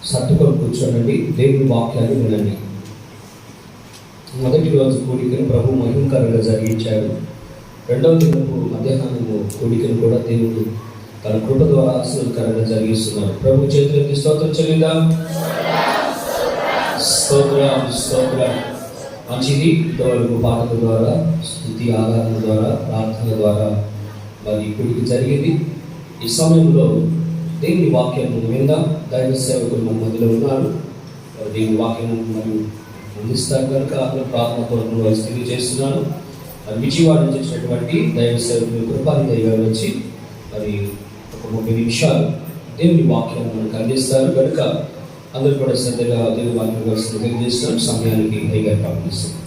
సర్దుకొని కూర్చోనండి, దేవుని వాక్యాన్ని వినండి. మొదటి రోజు కూడికను ప్రభు మహిమకరంగా జరిగించాడు. రెండవ దినపు మధ్యాహ్నము కూడికను కూడా దేవుడు తన కృప ద్వారా ఆశీర్వాదకరంగా జరిగిస్తున్నాడు. ప్రభు చేతులకి స్తోత్రం చెల్లిందా? స్తోత్రం. మంచిది. ఇంతవరకు పాటల ద్వారా, స్తుతి ఆరాధన ద్వారా, ప్రార్థన ద్వారా మరి కూడిక జరిగింది. ఈ సమయంలో దేవుని వాక్యం విందాం. దైవ సేవకులు మన మధ్యలో ఉన్నారు. దేవుని వాక్యం మరియు అందిస్తారు కనుక ప్రార్థన పూర్వకంగా తెలియజేస్తున్నాను. విజయవాడ నుంచి వచ్చినటువంటి దైవ సేవకులు కృపాని దైవాలు వచ్చి మరి ఒక 30 నిమిషాలు దేవుని వాక్యం మనకు అందిస్తారు కనుక అందరూ కూడా శ్రద్ధగా దేవుని వాక్యం కలిసి తెలియజేస్తున్నారు. సమయానికి దైగా ప్రార్థిస్తున్నాం.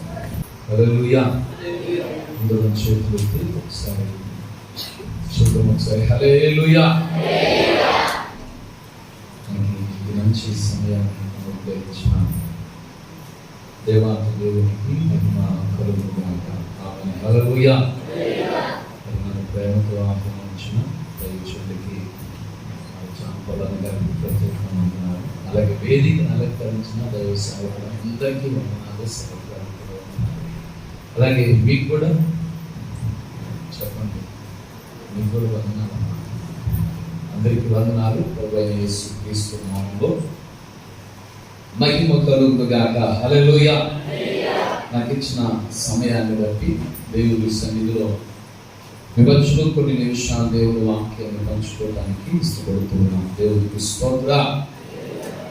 హల్లెలూయా. అందరూ చేతులు ఒకసారి హల్లెలూయా. మంచి సమయాన్ని ఉపయోగించిన దేవాతి దేవునికి మహిమ కలుగుగాక. ఆమేన్. హల్లెలూయా. మన ప్రేమతో ఆహ్వానించిన దైవజనుడికి చాంపలని గారికి ప్రత్యేకంగా వందనాలు. అలాగే వేదికను అలంకరించిన దైవ సేవకులందరికీ వందనాలు. సేవకులందరూ అలాగే మీకు కూడా చెప్పండి, మీకు కూడా వందనాలు. అందరికీ వందనాలు. ప్రభువైన యేసుక్రీస్తు నామములో మహిమ కలుగుగాక. హల్లెలూయా. నాకు ఇచ్చిన సమయాన్ని బట్టి దేవుడి సన్నిధిలో వివరించు కొన్ని నిమిషాలు దేవుడి వాక్యాన్ని పంచుకోవడానికి ఇష్టపడుతున్నాను. దేవుడికి స్తోత్రం.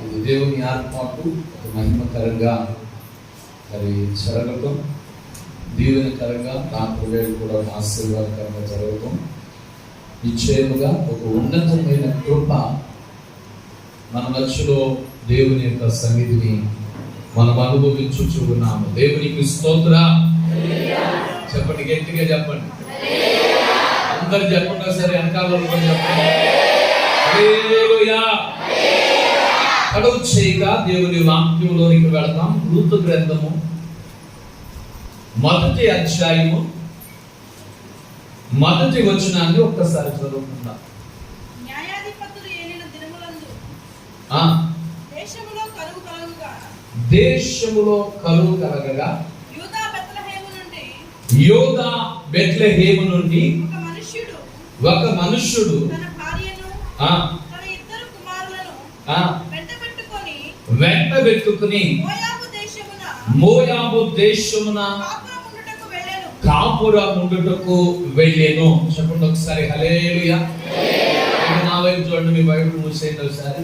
ఇది దేవుని ఏర్పాటు. మహిమకరంగా మరి జరగటం, దీవెనకరంగా రాత్రి వేళ కూడా ఆశీర్వాదకరంగా జరగటం నిశ్చయముగా ఒక ఉన్నతమైన కృప మన మధ్యలో దేవుని యొక్క సన్నిధిని మనం అనుభవించుచు ఉన్నాము. దేవునికి స్తోత్రం. చెప్పండి, గట్టిగా చెప్పండి. అందరు చెప్పండి సరే, వెనకాల చెప్పండి. హల్లెలూయా. కడుగు చేయగా దేవుని వాక్యంలోనికి వెళతాం. రూతు గ్రంథము 1వ అధ్యాయము 1వ వచనాన్ని ఒక్కసారి చదువుకుందాం. న్యాయాధిపతులు ఏలిన దినములందు దేశములో కరువు కలగగా యూదా బెత్లెహేము నుండి ఒక మనుష్యుడు తన భార్యను తన ఇద్దరు కుమారులను వెంటబెట్టుకుని మోయాబు దేశమున కాపురముండుటకు వెళ్ళెను. చెప్పండి ఒకసారి హల్లెలూయా. నా వైపు చూడండి, మీ బైబిల్ మూసేయండి ఒకసారి.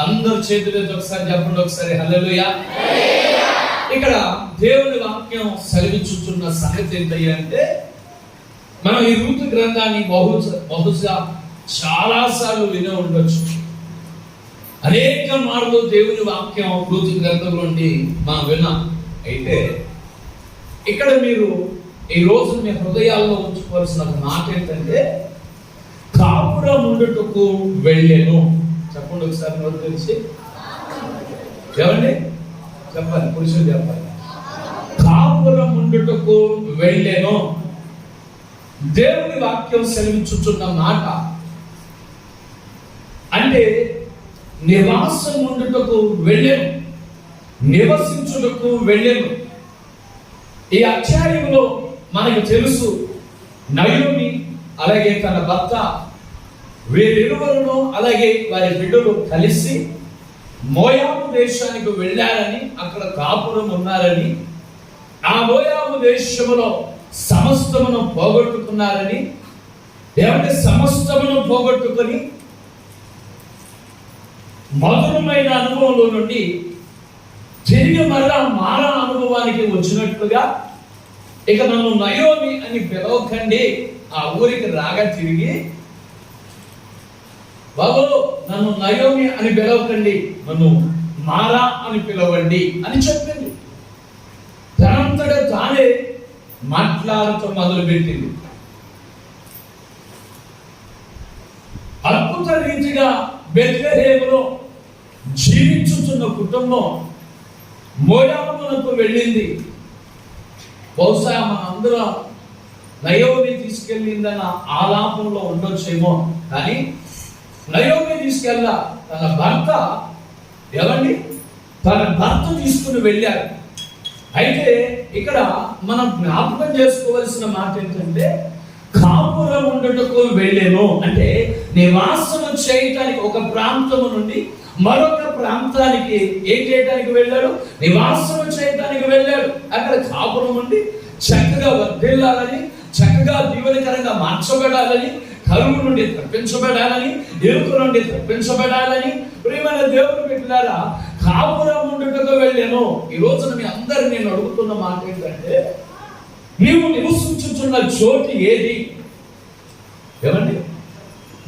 అందరు చేతులు ఒకసారి చెప్పండి ఒకసారి హల్లెలూయా. ఇక్కడ దేవుని వాక్యం సెలవిచ్చుచున్న సంగతి ఏంటంటే, మనం ఈ రూతు గ్రంథాన్ని బహుశా చాలా సార్లు వినే ఉండొచ్చు. అనేక మార్లు దేవుని వాక్యం రూతు గ్రంథం నుండి మనం విన్నాం. అయితే ఇక్కడ మీరు ఈ రోజు మీ హృదయాల్లో ఉంచుకోవాల్సిన ఒక మాట ఏంటంటే, కాపురముండుటకు వెళ్ళెను. చెప్పండి ఒకసారి నోరు తెలిసి ఏమండి చెప్పాలి, పురుషులు చెప్పాలి. కాపురముండుటకు వెళ్ళెను. దేవుని వాక్యం సెలవించుచున్న మాట అంటే నివాసం ఉండుటకు వెళ్ళెను, నివసించుటకు వెళ్ళెను. ఈ అధ్యాయంలో మనకు తెలుసు, నయోమి అలాగే తన భర్త వీరిరువురును అలాగే వారి బిడ్డలు కలిసి మోయాబు దేశానికి వెళ్ళారని, అక్కడ కాపురం ఉన్నారని, ఆ మోయాబు దేశములో సమస్తమును పోగొట్టుకున్నారని, ఏమంటే సమస్తమును పోగొట్టుకొని మధురమైన అనుభవంలో నుండి తిరిగి మరలా మారా అనుభవానికి వచ్చినట్లుగా, ఇక నన్ను నయోమి అని పిలవకండి, ఆ ఊరికి రాగా తిరిగి బాబు నన్ను నయోమి అని పిలవకండి, నన్ను మారా అని పిలవండి అని చెప్పింది. తనంతట తానే మాట్లాడుతూ మొదలుపెట్టింది. అద్భుత రీతిగా బెత్లెహేములో జీవించుతున్న కుటుంబం మోయాబునకు వెళ్ళింది. బహుశా మనందరం నయోమి తీసుకెళ్ళిందన్న ఆలాపంలో ఉండొచ్చేమో, కానీ నయోమి తీసుకెళ్ళ తన భర్త ఏమండి తన భర్త తీసుకుని వెళ్ళారు. అయితే ఇక్కడ మనం జ్ఞాపకం చేసుకోవాల్సిన మాట ఏంటంటే కాపురం ఉండుటకు వెళ్ళాను అంటే నివాసము చేయటానికి ఒక ప్రాంతము నుండి మరొక ప్రాంతానికి ఏం చేయడానికి వెళ్ళాడు? నివాసము చేయటానికి వెళ్ళాడు. అక్కడ కాపురం ఉండి చక్కగా వర్ధిల్లాలని, చక్కగా దీవెనకరంగా మార్చబడాలని, కరువు నుండి తప్పించబడాలని, ఎరుకు నుండి తప్పించబడాలని ప్రియమైన దేవుని బిడ్డలారా కాపురం ఉండుటకు వెళ్ళాను. ఈ రోజున మీ అందరు నేను అడుగుతున్న మాట ఏంటంటే నీవు నివసించుచున్న చోటు ఏది? ఏమండి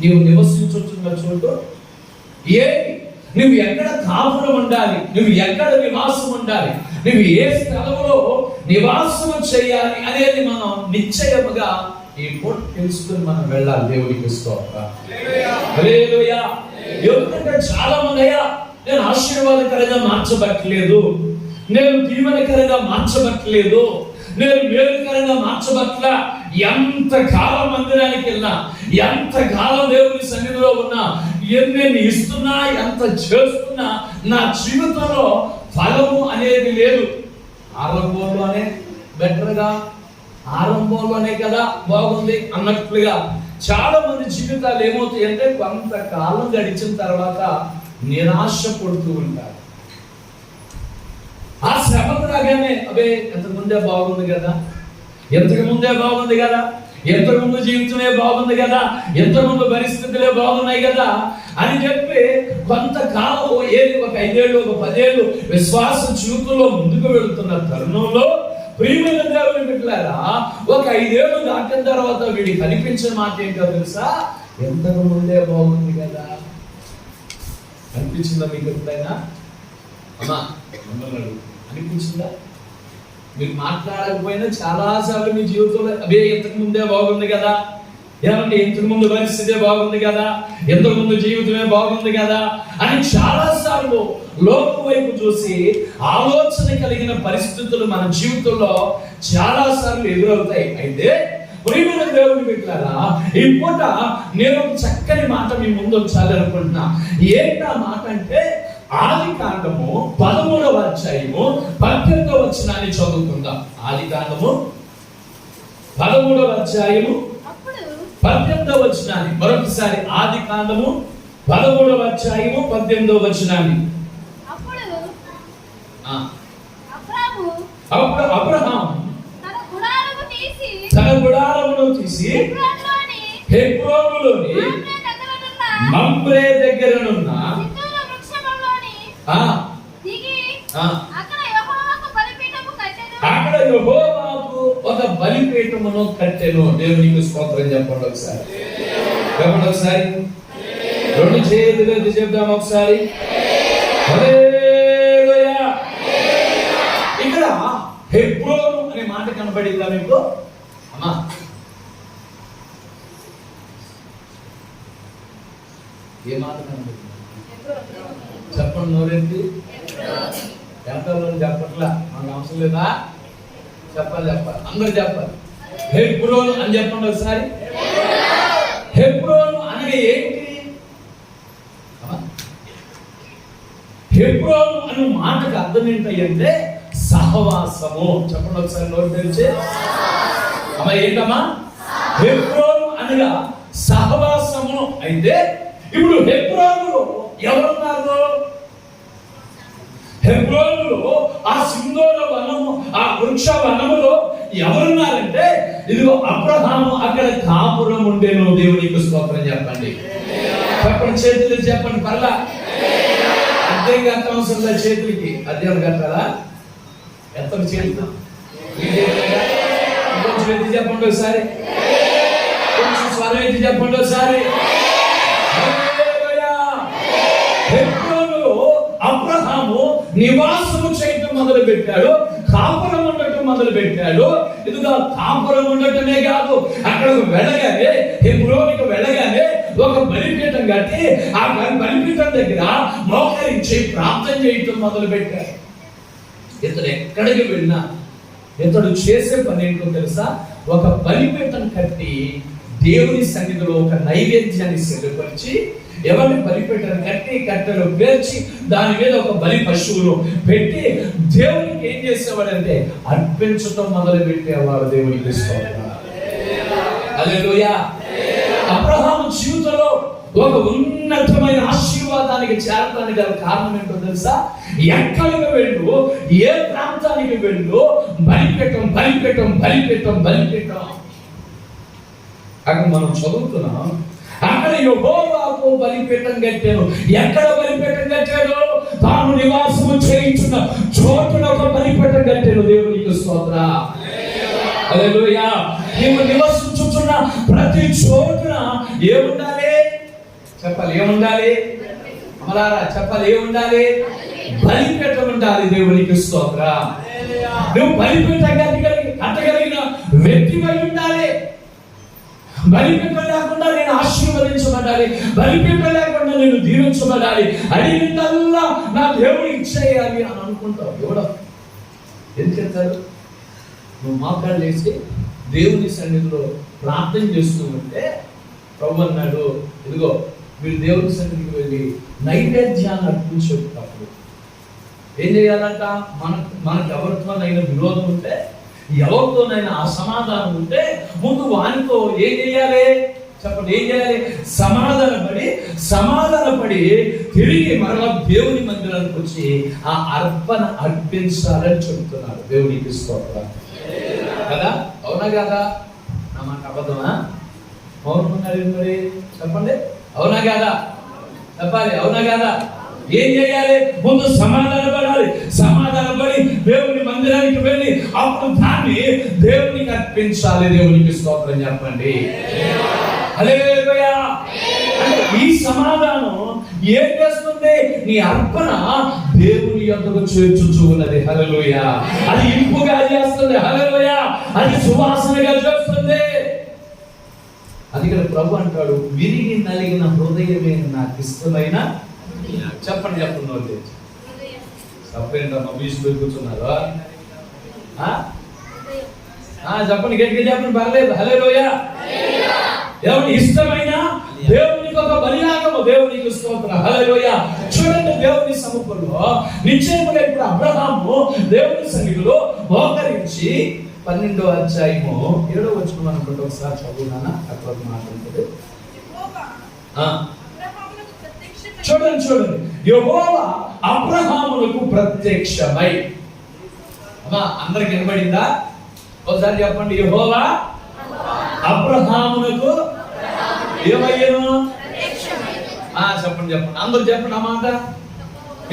నీవు నివసించుచున్న చోటు ఏది? నువ్వు ఎక్కడ కాపురం ఉండాలి? నువ్వు ఎక్కడ నివాసం ఉండాలి? నువ్వు ఏ స్థలంలో నివాసం చేయాలి అనేది మనం నిశ్చయముగా ఈ పూట తెలుసుకుని మనం వెళ్ళాలి. దేవుడికి స్తోత్రం. హల్లెలూయా. ఎందుకంటే చాలా మంది అయ్యా నేను ఆశీర్వాదకరంగా మార్చబట్టలేదు, నేను దీవెనకరంగా మార్చబట్టలేదు, నేను మేలుకరంగా మార్చబట్ల, ఎంత కాలం మందిరానికి వెళ్ళినా, ఎంత కాలం దేవుని సన్నిధిలో ఉన్నా, ఎన్ని ఇస్తున్నా, ఎంత చేస్తున్నా నా జీవితంలో ఫలము అనేది లేదు. ఆరంభంలోనే బెటర్గా, ఆరంభంలోనే కదా బాగుంది అన్నట్లుగా చాలా మంది జీవితాలు ఏమవుతాయి అంటే కొంతకాలం గడిచిన తర్వాత నిరాశ పడుతూ ఉంటారు. ఆ శ్రమకు రాగానే అబే ఎంతకు ముందే బాగుంది కదా, ఎంతకు ముందే బాగుంది కదా, ఎంతకు ముందు జీవితమే బాగుంది కదా, ఎంతకు ముందు పరిస్థితులే బాగున్నాయి కదా అని చెప్పి కొంతకాలం ఏది ఒక 5 ఏళ్ళు, ఒక 10 ఏళ్ళు విశ్వాస జీవితంలో ముందుకు వెళుతున్న తరుణంలో ప్రియమైన దేవుని బిడ్డలారా ఒక 5 ఏళ్ళు దాటిన తర్వాత వీడికి కనిపించిన మాట ఏంటో తెలుసా? ఎంతకు ముందే బాగుంది కదా. అనిపించిందా మీకు ఎప్పుడైనా? అమ్మా అనిపించిందా? మీరు మాట్లాడకపోయినా చాలా సార్లు మీ జీవితంలో అదే ఎంతకు ముందే బాగుంది కదా, ఏమంటే ఇంతకు ముందు పరిస్థితే బాగుంది కదా, ఎంతకు ముందు జీవితమే బాగుంది కదా అని చాలా సార్లు లోక వైపు చూసి ఆలోచన కలిగిన పరిస్థితులు మన జీవితంలో చాలా సార్లు ఎదురవుతాయి. అయితే ప్రియమైన దేవుని బిడ్డలారా ఈ పూట నేను ఒక చక్కని మాట మీ ముందు వచ్చాలి అనుకుంటున్నా. ఏంటా మాట అంటే ఆదికాండము 13వ అధ్యాయము 18వ వచనాన్ని చదువుకుందాం. ఆదికాండము 13వ అధ్యాయము 18వ వచనాన్ని మరొకసారి. ఆదికాండము 13వ అధ్యాయము 18వ వచనాన్ని. అప్పుడు అబ్రహాము తన గుడారమును తీసి హెబ్రోనులోని మమ్రే దగ్గరనున్న అక్కడ యెహోవాకు ఒక బలిపీఠమును కట్టెను. దేవునికి స్తోత్రం చెప్పండి ఒకసారి. చెప్పండి ఒకసారి. 2 చేతులు చెప్దాం ఒకసారి. హల్లెలూయా. ఇక్కడ హెబ్రోను అనే మాట కనబడిందా మీకు? అమ్మా ఏ మాట కనబడింది? చెప్పండి నోరెత్తి. ఎంతలో చెప్పట్లా, మనకు అవసరం లేదా? చెప్పాలి అందరూ చెప్పాలి. హెబ్రోను అని చెప్పండి ఒకసారి. హెబ్రోను అనగా ఏంటి? హెబ్రోను అనే మాటకు అర్థం ఏంటంటే సహవాసము. చెప్పండి ఒకసారి నోరు తెరిచి. అమ్మా ఏంటమ్మా? హెబ్రోను అనగా సహవాసము. అయితే ఇప్పుడు హెబ్రోనులో ఎవరున్నారు? హెబ్రోనులో ఆ సింధూర వనము, ఆ వృక్ష వనములో ఎవరున్నారంటే ఇదిగో అబ్రహాము అక్కడ కాపురం ఉండేను. దేవునికి స్తోత్రం చెప్పండి. చెప్పండి చేతులు చెప్పండి. పర్లా అద్దెం కట్టవలసిందా? చేతులకి అద్దెం కట్టాలా? ఎంత చేతులు కొంచెం ఎత్తి చెప్పండి ఒకసారి. కొంచెం స్వరం ఎత్తి చెప్పండి ఒకసారి. అబ్రహాము నివాసము చేయటం మొదలు పెట్టాడు, కాపురం ఉండటం మొదలు పెట్టాడు. ఇదిగా కాపురం ఉండటమే కాదు, అక్కడికి వెళ్ళగానే హెబ్రోనుకి వెళ్ళగానే ఒక బలిపీఠం కట్టి ఆ బలిపీఠం దగ్గర మోకరించి ప్రార్థన చేయటం మొదలు పెట్టాడు. ఇతడు ఎక్కడికి వెళ్ళినా ఇతడు చేసే పని ఏంటో తెలుసా? ఒక బలిపీఠం కట్టి దేవుని సన్నిధిలో ఒక నైవేద్యాన్ని సిద్ధపరిచి ఎవరిని బలిపెట్టారు? కట్టి కట్టెలు పేర్చి దాని మీద ఒక బలి పశువును పెట్టి దేవునికి ఏం చేసేవాడంటే అర్పించటం మొదలు పెట్టేవాడు. దేవునికి స్తోత్రం. హల్లెలూయా. అబ్రహాము జీవితంలో ఒక ఉన్నతమైన ఆశీర్వాదానికి చేరడానికి గల కారణం ఏంటో తెలుసా? ఎక్కడికి వెళ్ళు, ఏ ప్రాంతానికి వెళ్ళు, బలిపెట్టం బలిపెట్టం బలిపెట్టం బలిపెట్టం. అక్కడ మనం చదువుతున్నాం, అక్కడ యెహోవాకు బలిపీఠం కట్టాను. ఎక్కడ బలిపీఠం కట్టాడు? తాను నివాసము చేయించున్న చోటున ఒక బలిపీఠం కట్టాను. దేవునికి స్తోత్రం. హల్లెలూయా. నీవు నివసించుచున్న ప్రతి చోటున ఏముండాలి? చెప్పాలి, ఏముండాలి? అమలారా చెప్పాలి, ఏముండాలి? బలిపీఠం ఉండాలి. దేవునికి స్తోత్రం. నువ్వు బలిపీఠం కట్టగలిగిన వ్యక్తివై ఉండాలి. బలిపీఠం లేకుండా నేను ఆశీర్వదించబడాలి, బలిపీఠం లేకుండా నేను దీవించబడాలి, అడిగిందల్లా నా దేవుడు ఇచ్చేయాలి అని అనుకుంటావు. ఎవడో ఎందుకు చెప్తారు? నువ్వు మోకాళ్ళు వేసి దేవుని సన్నిధిలో ప్రార్థన చేస్తూ ఉంటే ప్రభు అన్నాడు, ఇదిగో మీరు దేవుని సన్నిధికి వెళ్ళి నైవేద్యాన్ని అర్పించేటప్పుడు ఏం చేయాలంట? మనకు ఎవరితోనైనా విరోధం ఉంటే, ఎవరితోనైనా అసమాధానం ఉంటే ముందు వానితో ఏం చేయాలి? చెప్పండి, ఏం చేయాలి? సమాధానపడి తిరిగి మరలా దేవుని మందిరానికి వచ్చి ఆ అర్పణ అర్పించాలని చెబుతున్నాడు. దేవునికి స్తోత్రం కదా. అవునా కదా? నా మాట అబద్ధమా? మౌనమన్నారు మరి చెప్పండి. అవునా కదా? చెప్పాలి. అవునా కదా? ఏం చేయాలి? ముందు సమాధానపడి దేవుని మందిరానికి వెళ్ళి అప్పుడు దాన్ని దేవునికి అర్పించాలి. దేవునికి స్తోత్రం చెప్పండి. హల్లెలూయా. ఈ సమాధానం ఏం చేస్తుంది? నీ అర్పణ దేవుని యొద్దకు చేర్చుచు ఉన్నది. హల్లెలూయా. అది ఇంపుగా చేస్తుంది. హల్లెలూయా. అది సువాసనగా చేస్తుంది. అది ఇక్కడ ప్రభు అంటాడు, విరిగి నలిగిన హృదయమే నాకు ఇష్టమైన. చెప్పండి వాళ్ళు తప్పేంటమ్మా బీచ్లో కూర్చున్నారు? చెప్పండి, గట్టిగా చెప్పండి, పర్లేదు. హల్లెలూయా. దేవుని ఇష్టమైన దేవునికి ఒక బలియాగము. దేవునికి స్తోత్రం. హల్లెలూయా. చూడండి, దేవుని సముఖంలో నిశ్చయముగా ఇప్పుడు అబ్రహాము దేవుని సన్నిధిలో మోకరించి 12వ అధ్యాయము 7వ వచనం అనుకుంటే ఒకసారి చదువునానా, అక్కడ మాట్లాడుతుంది. చూడండి, యెహోవా అబ్రహామునకు ప్రత్యక్షమై. అమ్మా అందరికి వినబడిందా? ఒకసారి చెప్పండి. యెహోవా అబ్రహామునకు ఏమయ్యను? చెప్పండి అందరూ చెప్పండి అన్నమాట.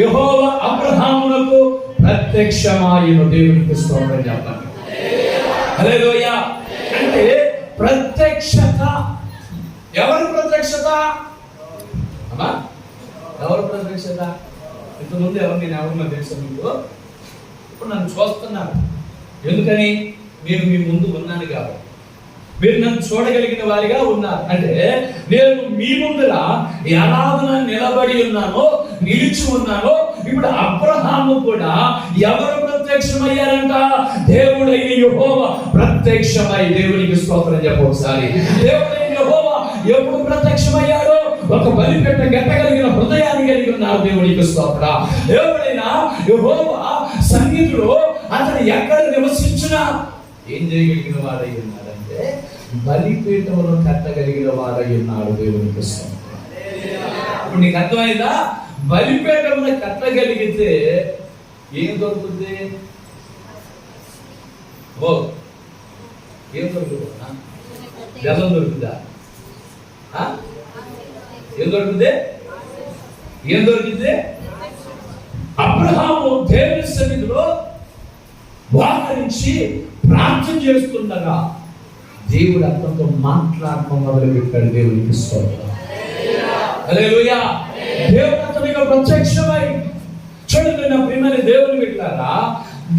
యెహోవా అబ్రహామునకు ప్రత్యక్షమాయను. దేవునికి స్తోత్రం చెప్పండి. హల్లెలూయా. అంటే ప్రత్యక్షత. ఎవరి ప్రత్యక్షత? అమ్మా ఎవరు ప్రత్యక్షత? ఇంతకుముందు నేను ఎవరినో తెలుసు మీకు. ఇప్పుడు నన్ను చూస్తున్నారు. ఎందుకని? నేను మీ ముందు ఉన్నాను కాబట్టి. మీరు నన్ను చూడగలిగిన వారిగా ఉన్నారు. అంటే నేను మీ ముందర ఎలాగున నిలబడి ఉన్నానో, నిలిచి ఉన్నానో. ఇప్పుడు అబ్రహాము కూడా ఎవరు ప్రత్యక్షమయ్యారంట? దేవుడైన యెహోవా ప్రత్యక్షమై. దేవునికి స్తోత్రం చెప్పు ఒకసారి. దేవుడైన యెహోవా ఎప్పుడు ప్రత్యక్షమయ్యాడో? ఒక బలిపీఠం కట్టగలిగిన హృదయాన్ని కలిగి ఉన్నారు. దేవునికి స్తోత్రం. దేవుడైన యెహోవా సన్నిధిలో అతను ఎక్కడ నివసించినా ఏం చేయగలిగిన వాడై ఉన్నాడంటే బలిపీఠమును కట్టగలిగిన వాడై ఉన్నాడు. దేవునికి స్తోత్రం. ఇప్పుడు నీకు అర్థమైందా? బలిపీఠమును కట్టగలిగితే ఏం దొరుకుతుంది? ఏం దొరుకుతుంది? బెల్లం దొరుకుతుందా? ఏం దొరికింది? అబ్రహాము దేవుని సన్నిధిలో మోకరించి ప్రార్థన చేస్తుండగా దేవుడు అతనితో మాట్లాడటం మొదలు పెట్టాడు. దేవునికి స్తోత్రం. హల్లెలూయా. దేవుడు అతనికి ప్రత్యక్షమై. చూడండి నా ప్రియమైన దేవుని బిడ్డలారా,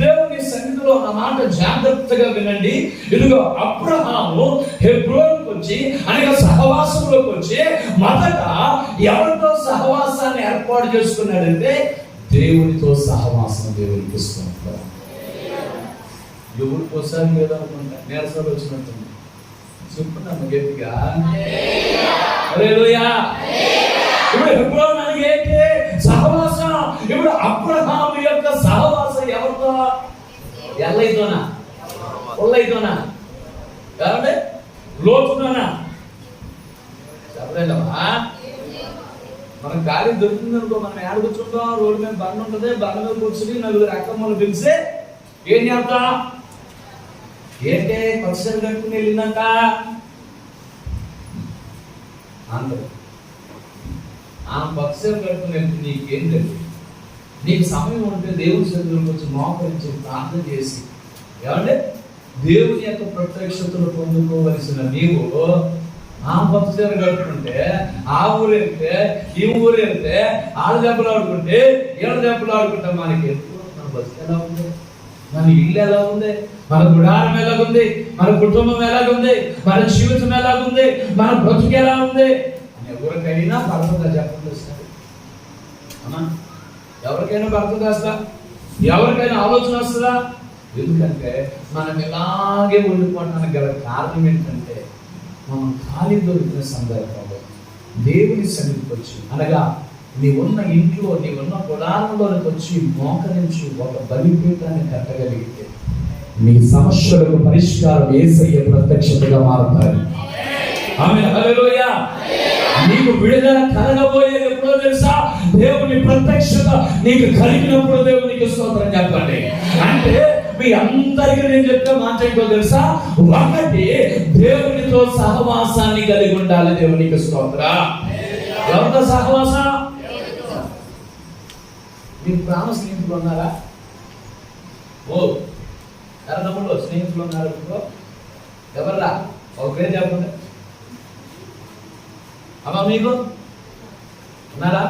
దేవుని సన్నిధిలో నా మాట జాగ్రత్తగా వినండి. ఇదిగో అబ్రహాము హెబ్రోనుకు వచ్చి అనగా సహవాసంలోకి వచ్చి మొదట ఎవరితో సహవాసాన్ని ఏర్పాటు చేసుకున్నాడంటే దేవునితో సహవాసం. దేవునికి స్తోత్రం. ఎవరు పోసారు లేదా అనుకుంటా, నేరసాలు వచ్చినట్టుంది. చెప్పున్నాము గట్టిగా. హల్లెలూయా. ఇప్పుడు హెబ్రోను అనగా ఏంటి? సహవాసం. ఇప్పుడు అబ్రహాము యొక్క సహవాసం ఎవరితో? ఎల్లైతోనా? పుల్లైతోనా? కాబట్టి లోతుతోనా? చెప్పలేదమ్మా. మనం గాలి దొరికింది అనుకో, మనం ఏడ కూర్చుంటాం, రోడ్డు మీద బండ ఉంటుంది, బండ మీద కూర్చుని నలుగురు అక్కమ్మలు పిలిచి ఏం చేస్తా? ఏంటే పక్షులు కట్టుకుని వెళ్ళిందంట అందరు. ఆ పక్షులు కట్టుకుని వెళ్తే నీకేం తెలియదు. నీకు సమయం ఉంటే దేవుని సన్నిధిలోకి వచ్చి మోకరించి ప్రార్థన చేసి ఏమంటే దేవుని యొక్క ప్రత్యక్షతను పొందుకోవలసిన నీవు ఆ పక్షులు కట్టుకుంటే, ఆ ఊరు వెళ్తే, ఈ ఊరు వెళ్తే, ఆడ దెబ్బలు ఆడుకుంటే, ఏడు దెబ్బలు ఆడుకుంటే మనకి ఎప్పుడు మన బతుకు ఎలా ఉంది? మన ఇల్లు ఎలా ఉంది? మన గుడారం ఎలాగుంది? మన కుటుంబం ఎలాగుంది? మన జీవితం ఎలాగుంది? మన బ్రతుకు ఎలా ఉంది అని ఎవరికైనా పడుతుందా? చెప్పండి సార్. అమ్మా, ఎవరికైనా పడుతుందా? అసలు ఎవరికైనా ఆలోచన వస్తుందా? ఎందుకంటే మనం ఇలాగే ఉండిపోవడానికి గల కారణం ఏంటంటే, మనం ఖాళీ దొరికిన సందర్భంలో దేవుని సన్నిధికి వచ్చి, అనగా నీవున్న ఇంట్లో, నీవున్న గుడారంలోకి వచ్చి మోకరించి ఒక బలిపీఠాన్ని కట్టగలిగితే నీ సమస్యలకు పరిష్కారం యేసయ్య ప్రత్యక్షతగా మారుతాయి. ఆమేన్, హల్లెలూయా. నీకు విడుదల కలగబోయేది ఎప్పుడో తెలుసా? దేవుని ప్రత్యక్షత నీకు కలిగినప్పుడు దేవునికి స్తోత్రం చెప్పండి. అంటే మీ అందరికీ నేను చెప్పే మాట ఏంటో తెలుసా? ఒకటి, దేవునితో సహవాసాన్ని కలిగి ఉండాలి. దేవునికి స్తోత్రం. ఎవరితో సహవాసం? మీకు ప్రాణ స్నేహితులు ఉన్నారా? ఓ ఎర్రదమ్ముడు స్నేహితులు ఉన్నారు. ఎవర్రా? ఒకరే చెప్పండి. అమ్మ మీకు ఉన్నారా?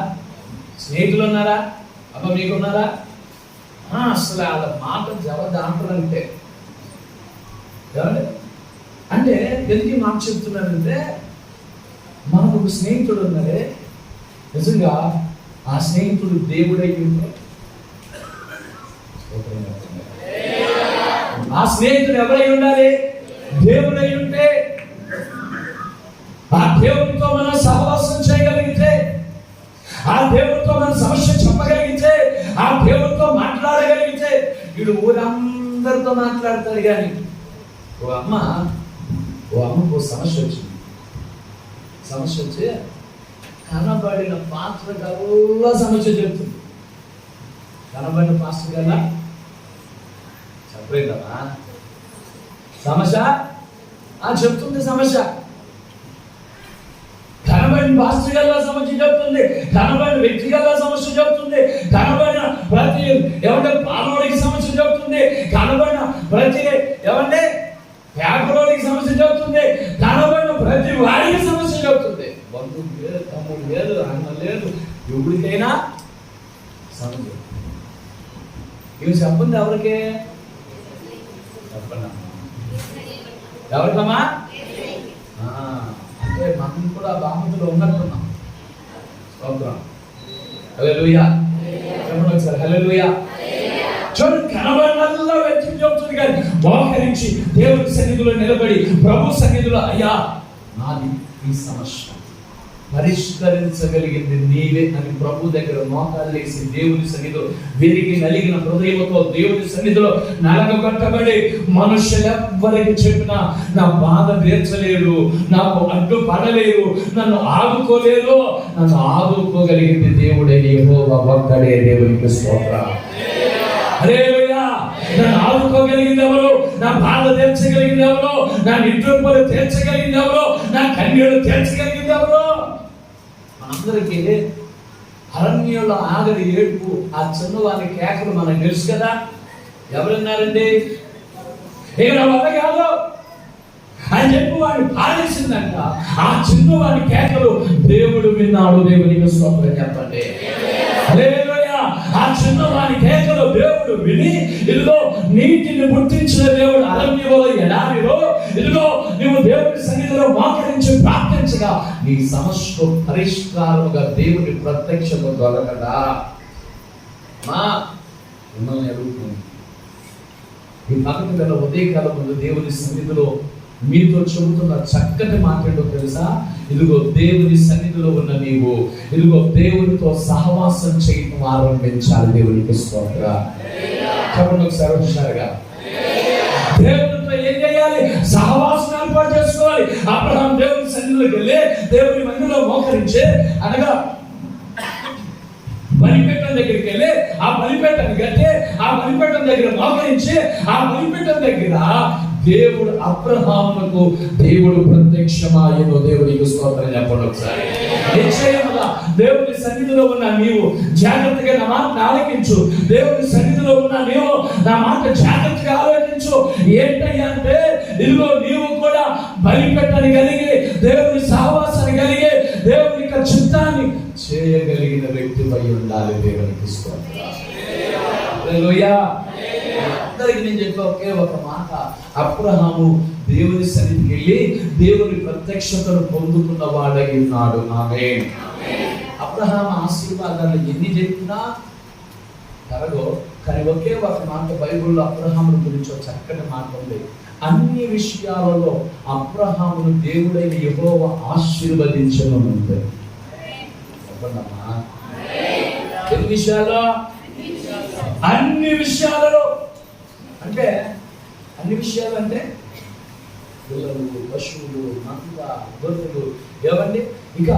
స్నేహితులు ఉన్నారా? అమ్మ మీకు ఉన్నారా? అసలు వాళ్ళ మాట జవదాంటారంటే అంటే ఎందుకు మాట చెప్తున్నానంటే, మనకు ఒక స్నేహితుడు ఉన్నారే, నిజంగా ఆ స్నేహితుడు దేవుడై ఉంటే, ఆ స్నేహితుడు ఎవరై ఉండాలి? దేవుడై ఉంటే, ఆ దేవుడితో మనం సహవాసం చేయగలిగితే, ఆ దేవుడితో మన సమస్య చెప్పగలిగితే, ఆ దేవుడితో మాట్లాడగలిగితే, వీడు ఊరందరితో మాట్లాడతాడు. కానీ ఓ అమ్మకు సమస్య వచ్చింది. సమస్య వచ్చి కనబడిన పాత్ర కల్లా సమస్య చెప్తుంది. కనబడిన పాత్ర కల్లా చెప్పలేదమ్మా సమస్య చెప్తుంది. సమస్య కనబడిన పాస్టర్ గల్లా సమస్య చెప్తుంది, కనబడిన వ్యక్తి గల్లా సమస్య చెప్తుంది, కనబడిన ప్రతి ఏమంటే పాలోడికి సమస్య చెప్తుంది, కనబడిన ప్రతి ఏమంటే పేపరోడికి సమస్య చెప్తుంది, కనబడిన ప్రతి వాడికి సమస్య చెప్తుంది. బంధువు లేదు, తమ్ముడు లేదు, అన్న లేదు, ఎవరికైనా సమస్య. ఇవి చెప్పండి ఎవరికి? చెప్పండి ఎవరికమ్మా? అంటే మనం కూడా బాధ్యతలో ఉన్నట్టున్నాం. స్తోత్రం, హల్లెలూయా. చెప్పండి ఒకసారి హల్లెలూయా. చూడండి, కనబడినల్లా వ్యక్తి చెప్తుంది కానీ మోకరించి దేవుని సన్నిధిలో నిలబడి ప్రభు సన్నిధిలో, అయ్యా నాది ఈ సమస్య పరిష్కరించగలిగింది నీవే అని ప్రభు దగ్గర మోకాలు వేసి దేవుని సన్నిధిలో విరిగి నలిగిన హృదయంతో దేవుని సన్నిధిలో నలగబట్టబడి, మనుషులెవ్వరికి చెప్పినా నా బాధ తీర్చలేరు, నాకు అడ్డుపడలేరు, నన్ను ఆదుకోలేరు, నన్ను ఆదుకోగలిగింది దేవుడే యెహోవా ఒక్కడే. దేవునికి స్తోత్రం, హల్లెలూయా. నన్ను ఆదుకోగలిగింది ఎవరు? నా బాధ తీర్చగలిగింది ఎవరు? నా నిద్రపలు తీర్చగలిగింది ఎవరు? నా కన్యలు తీర్చగలిగింది ఎవరు? మనందరికీ అరణ్యంలో ఆగలి ఏడుపు, ఆ చిన్నవాని కేకలు మనకు తెలుసు కదా. ఎవరున్నారండి? ఇక నా వల్ల కాదు అని చెప్పి వాడిని పాలించిందంట. ఆ చిన్నవాని కేకలు దేవుడు విన్నాడు. దేవునికి స్తోత్రం చెప్పండి, హల్లెలూయా. ఆ చిన్నవాని కేకలు దేవుడు విని, ఇదిగో నీటిని పుట్టించిన దేవుడు అరణ్యంలో ఎడారిలో, ఇదిగో నువ్వు దేవుడి సన్నిధిలో మోకరించి ప్రార్థించగా నీ సమస్య పరిష్కారముగా దేవుని ప్రత్యక్షత దొరకదా? మిమ్మల్ని అడుగుతుంది. ఈ పక్కన గల ఉదయకాలం ముందు దేవుని సన్నిధిలో మీతో చెబుతున్న చక్కటి మాట ఏంటో తెలుసా? ఇదిగో దేవుని సన్నిధిలో ఉన్న నీవు ఇదిగో దేవునితో సహవాసం చేయటం ఆరంభించాలి. దేవునికి స్తోత్రం. చెప్పండి ఒకసారి హుషారుగా. దేవునితో ఏం చేయాలి? సహవాసం ఏర్పాటు చేసుకోవాలి. అబ్రహాం దేవుని సన్నిధిలోకి వెళ్ళి దేవుని మందిలో మోకరించే అనగా బలిపీఠం దగ్గరికి వెళ్ళి ఆ బలిపీఠాన్ని కట్టి ఆ బలిపీఠం దగ్గర మోకరించి ఆ బలిపీఠం దగ్గర దేవుడు అబ్రహామునకు దేవుడు ప్రత్యక్షమాయను. దేవునికి స్తోత్రం చెప్పండి ఒకసారి. నిశ్చయముగా దేవుని సన్నిధిలో ఉన్న నీవు జాగ్రత్తగా నా మాట ఆలకించు. దేవుని సన్నిధిలో ఉన్న నీవు నా మాట జాగ్రత్తగా ఆలోచించు. ఏంటయ్యా అంటే ఇదిగో నీవు కూడా బలిపీఠాన్ని కలిగి దేవుని సహవాసాన్ని కలిగి దేవుని యొక్క చిత్తాన్ని చేయగలిగిన వ్యక్తిపై ఉండాలి. దేవునికి స్తోత్రం. హల్లెలూయా. అందరికి నేను చెప్పే ఒకే ఒక మాట, అబ్రహాము దేవుని సన్నిధికి వెళ్ళి దేవుని ప్రత్యక్షతను పొందుకున్న వాడై ఉన్నాడు. ఆమేన్. అబ్రహాము ఆశీర్వాదాలు ఎన్ని చెప్పినా తరగో, కానీ ఒకే ఒక మాట బైబిల్లో అబ్రహాము గురించి ఒక చక్కటి మాట ఉంది. అన్ని విషయాలలో అబ్రహామును దేవుడైన యెహోవా ఆశీర్వదించను ఉంది. చెప్పండమ్మా. ఎన్ని విషయాల్లో? అన్ని విషయాలలో. అంటే అన్ని విషయాలు అంటే పిల్లలు, పశువులు, మంద, గొర్రెలు, ఏమండి ఇక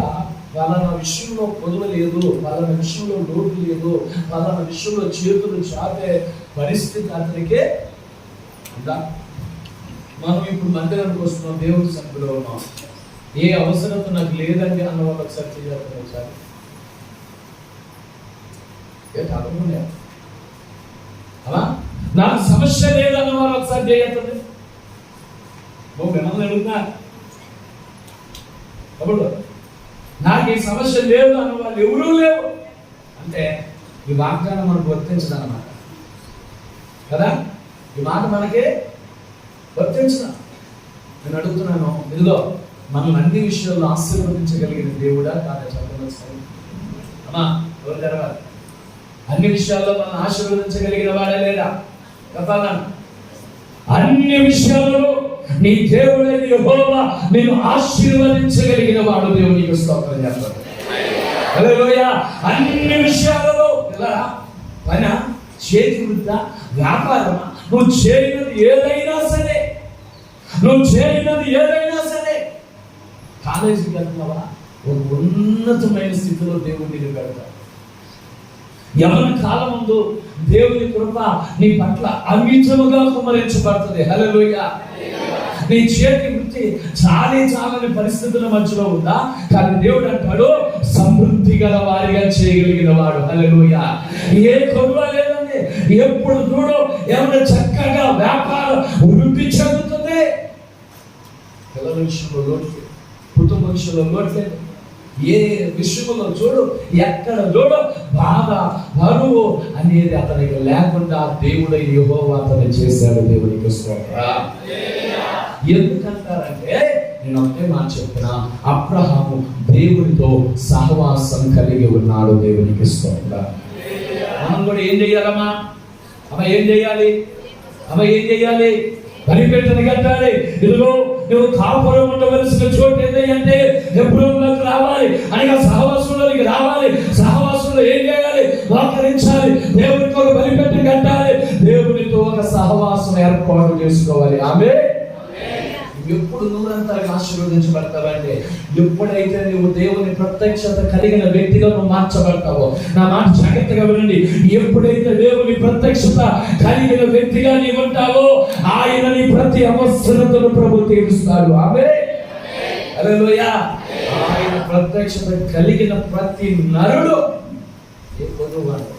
పలానా విషయంలో కొదువ లేదు, పలానా విషయంలో లోటు లేదు, పలానా విషయంలో చేతులు చాపే పరిస్థితి అతనికే ఉందా? మనం ఇప్పుడు మందిరానికి వస్తున్నాం, దేవుడి సన్నిధిలో ఉన్నాం. ఏ అవసరత నాకు లేదండి అన్న వాళ్ళు ఒకసారి చేయాలి. ఒకసారి నాకు సమస్య లేదన్న వారు ఒకసారి చేయొద్దండి. మిమ్మల్ని అడుగుతున్నా అప్పుడు నాకు ఈ సమస్య లేదు అన్న వాళ్ళు ఎవరూ లేవు అంటే ఈ వాగ్దానం మనకు వర్తించదు అన్నమాట కదా. ఈ మాట మనకి వర్తించదు. నేను అడుగుతున్నాను, ఇదిగో మనం అన్ని విషయాల్లో ఆశీర్వదించగలిగిన దేవుడా కాదా? చెప్పవచ్చు అమ్మా. ఎవరు తెరవాలి? అన్ని విషయాల్లో మనం ఆశీర్వదించగలిగిన వాడే లేదా? చెప్పాలా? అన్ని విషయాలలో నీ దేవుడైన యెహోవా నేను ఆశీర్వదించగలిగిన వాడు. దేవునికి స్తోత్రం చెప్పండి. హల్లెలూయా. అన్ని విషయాలలో ఎలా పైన చేతి వృత్త, వ్యాపారమా, నువ్వు చేయనది ఏదైనా సరే, నువ్వు చేయనది ఏదైనా సరే, కాలేజీకి వెళ్తున్నావా, ఒక ఉన్నతమైన స్థితిలో దేవుడు నిన్ను పెడతాడు. యవన కాలం ముందు దేవుని కృప నీ పట్ల అమితముగా కుమ్మరించబడుతుంది. హల్లెలూయా. నీ చేతి వృత్తి చాలని పరిస్థితుల మధ్యలో ఉందా, కానీ దేవుడు అంటాడు సమృద్ధి గల వారిగా చేయగలిగిన వాడు. హల్లెలూయా. ఏ కొరవ లేదండి. ఎప్పుడు చూడు ఏమైనా చక్కగా వ్యాపారం వృద్ధి చెందుతుంది. పిల్లల విషయంలో లోటు, కుటుంబ విషయంలో లోటు, ఏ విషయంలో చూడు, ఎక్కడ చూడు బాధ, బరువు అనేది అతనికి లేకుండా దేవుడు యెహోవా అతను చేశాడు. దేవునికి స్తోత్రం. ఎందుకంటారంటే నేను ఒకే మాట చెప్తున్నా, అబ్రహాము దేవుడితో సహవాసం కలిగి ఉన్నాడు. దేవునికి స్తోత్రం. మనం కూడా ఏం చేయాలమ్మా? ఏం చేయాలి? ఏం చేయాలి? బలిపీఠాన్ని కట్టాలి. ఇదిగో నువ్వు కాపురం ఉండవలసిన చోటు ఏంటంటే ఎబ్రోనులోకి రావాలి, అనగా సహవాసంలోకి రావాలి. సహవాసంలో ఏం చేయాలి? మోకరించాలి. దేవుడికి ఒక బలిపీఠం కట్టాలి. దేవుడితో ఒక సహవాసం ఏర్పాటు చేసుకోవాలి. ఆమేన్. ఎప్పుడు నూరంతగా ఆశీర్వదించబడతావంటే ఎప్పుడైతే నువ్వు దేవుని ప్రత్యక్షత కలిగిన వ్యక్తిగా నువ్వు మార్చబడతావో. నా మాట జాగ్రత్తగా వినండి. ఎప్పుడైతే దేవుని ప్రత్యక్షత కలిగిన వ్యక్తిగా నీవు ఉంటావో ఆయన నీ ప్రతి అవసరతను ప్రభు తీరుస్తాడు. ఆమేన్. హల్లెలూయా. ఆయన ప్రత్యక్షత కలిగిన ప్రతి నరుడు ఏ పొదువాడు,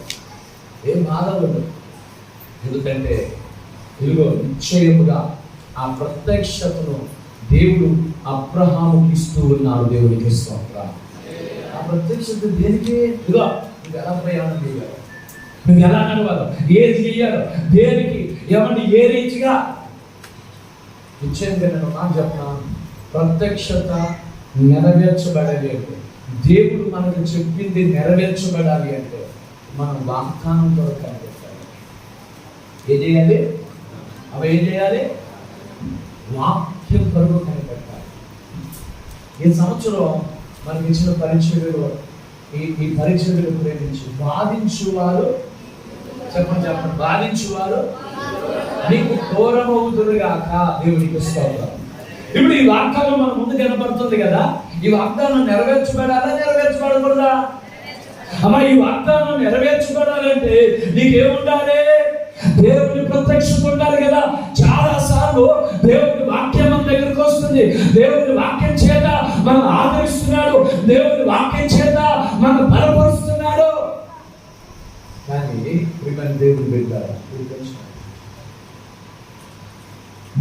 ఏ మాధవుడు. ఎందుకంటే ఇదిగో నిశ్చయముగా ఆ ప్రత్యక్షతను దేవుడు అబ్రహాముకి ఇస్తూ ఉన్నాడు. దేవునికి స్తోత్రం. ఆ ప్రత్యక్షత దేనికి? ఇదిగో నువ్వు ఎలా ప్రయాణం చేయాలి, నువ్వు ఎలా నడవాలి, ఏది చేయాలి, దేనికి, ఏమంటే ఏ రీతిగా నిశ్చయంగా నేను మాట చెప్తున్నాను. ప్రత్యక్షత నెరవేర్చబడలేదు. దేవుడు మనకు చెప్పింది నెరవేర్చబడాలి అంటే మనం వాగ్దానం కొరకు కనిపెట్టాలి. ఏం చేయాలి? అవి ఏం చేయాలి? వాక్యం కొరకు కనిపెట్టాలి. ఈ సంవత్సరం మనకి ఇచ్చిన పరిచర్యలో ఈ పరిచర్యలు ప్రేమించి బాధించువారు చెప్పండి బాధించువారు నీకు దూరం అవుతురుగాక. దేవునికి స్తోత్రం. ఇప్పుడు ఈ వాగ్దానం మన ముందు కనబడుతుంది కదా, ఈ వాగ్దానం నెరవేర్చబడాలా నెరవేర్చబడకూడదా? అమ్మా, ఈ వాగ్దానం నెరవేర్చబడాలంటే నీకేముండాలి? దేవుని ప్రత్యక్షత ఉండాలి కదా. చాలా సార్లు దేవుని వాక్యం మన దగ్గరికి వస్తుంది, దేవుని వాక్యం చేత మనం ఆదరిస్తున్నాడు, దేవుని వాక్యం చేత మనం బలపరుస్తున్నాడు. కానీ దేవుని బిడ్డ